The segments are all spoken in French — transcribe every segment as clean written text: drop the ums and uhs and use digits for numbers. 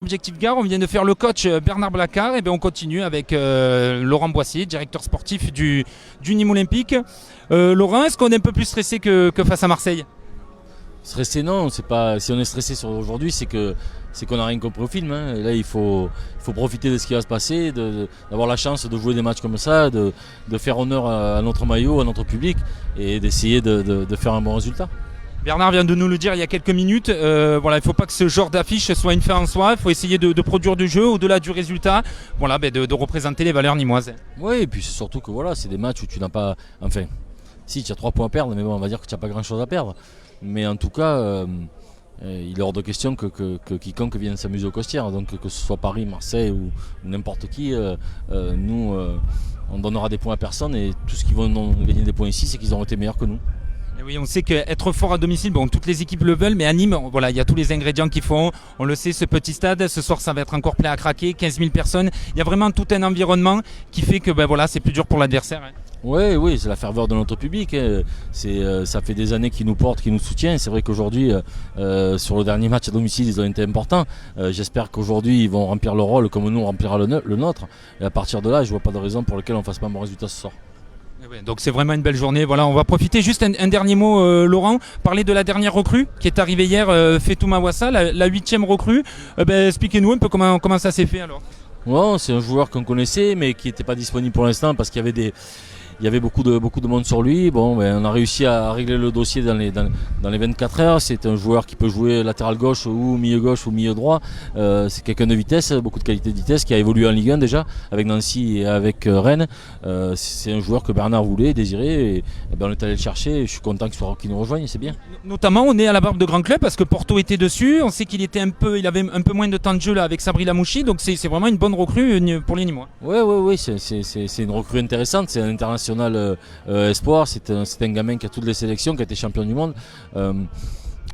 Objectif Gare, on vient de faire le coach Bernard Blacard, et bien on continue avec Laurent Boissier, directeur sportif du Nîmes Olympique. Laurent, est-ce qu'on est un peu plus stressé que face à Marseille? Stressé non, c'est pas. Si on est stressé sur aujourd'hui, c'est qu'on n'a rien compris au film. Hein. Et là, il faut profiter de ce qui va se passer, d'avoir la chance de jouer des matchs comme ça, de faire honneur à notre maillot, à notre public, et d'essayer de faire un bon résultat. Bernard vient de nous le dire il y a quelques minutes. Voilà, il ne faut pas que ce genre d'affiche soit une fin en soi. Il faut essayer de produire du jeu au-delà du résultat. Voilà, de représenter les valeurs nîmoises. Oui, et puis c'est surtout que voilà, c'est des matchs où tu n'as pas. Enfin, si tu as 3 points à perdre, mais bon, on va dire que tu n'as pas grand-chose à perdre. Mais en tout cas, il est hors de question que quiconque vienne s'amuser au Costières. Donc que ce soit Paris, Marseille ou n'importe qui, nous, on donnera des points à personne. Et tout ce qui vont gagner des points ici, c'est qu'ils auront été meilleurs que nous. Et oui, on sait qu'être fort à domicile, bon, toutes les équipes le veulent, mais à Nîmes, voilà, il y a tous les ingrédients qu'il faut. On le sait, ce petit stade, ce soir, ça va être encore plein à craquer, 15 000 personnes. Il y a vraiment tout un environnement qui fait que voilà, c'est plus dur pour l'adversaire. Hein. Oui, c'est la ferveur de notre public. Hein. Ça fait des années qu'ils nous portent, qu'ils nous soutiennent. C'est vrai qu'aujourd'hui, sur le dernier match à domicile, ils ont été importants. J'espère qu'aujourd'hui, ils vont remplir leur rôle comme nous, on remplira le nôtre. Et à partir de là, je ne vois pas de raison pour laquelle on ne fasse pas un bon résultat ce soir. Donc c'est vraiment une belle journée. Voilà, on va profiter. Juste un dernier mot, Laurent. Parler de la dernière recrue qui est arrivée hier, Fetou Mawassa, la 8e recrue. Expliquez-nous un peu comment ça s'est fait alors. Ouais, c'est un joueur qu'on connaissait mais qui n'était pas disponible pour l'instant parce qu'il y avait beaucoup de monde sur lui. Bon, on a réussi à régler le dossier dans les 24 heures. C'est un joueur qui peut jouer latéral gauche ou milieu gauche ou milieu droit. C'est quelqu'un de vitesse, beaucoup de qualité de vitesse, qui a évolué en Ligue 1 déjà avec Nancy et avec Rennes. C'est un joueur que Bernard voulait, désirait. Et on est allé le chercher. Et je suis content qu'il nous rejoigne, c'est bien. Notamment, on est à la barbe de grands clubs parce que Porto était dessus. On sait qu'il avait un peu moins de temps de jeu là avec Sabri Lamouchi. Donc c'est vraiment une bonne recrue pour les Nîmois. Oui, c'est une recrue intéressante. C'est un international espoir, c'est un gamin qui a toutes les sélections, qui a été champion du monde.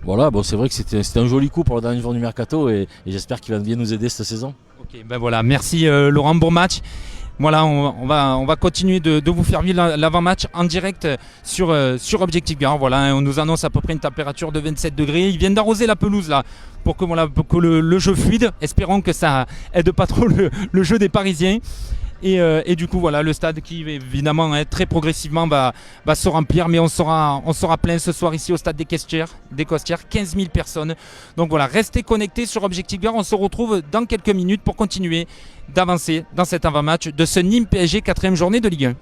Voilà, bon, c'est vrai que c'était un joli coup pour le dernier jour du mercato et j'espère qu'il va bien nous aider cette saison. Ok, voilà, merci Laurent, bon match. Voilà, on va continuer de vous faire vivre l'avant-match en direct sur Objectif Gare. Voilà, on nous annonce à peu près une température de 27 degrés. Ils viennent d'arroser la pelouse là pour que le jeu fluide. Espérons que ça aide pas trop le jeu des Parisiens. Et du coup voilà, le stade qui évidemment très progressivement va se remplir, mais on sera plein ce soir ici au stade des Costières, 15 000 personnes. Donc voilà, restez connectés sur Objectif Gare, on se retrouve dans quelques minutes pour continuer d'avancer dans cet avant-match de ce Nîmes PSG 4e journée de Ligue 1.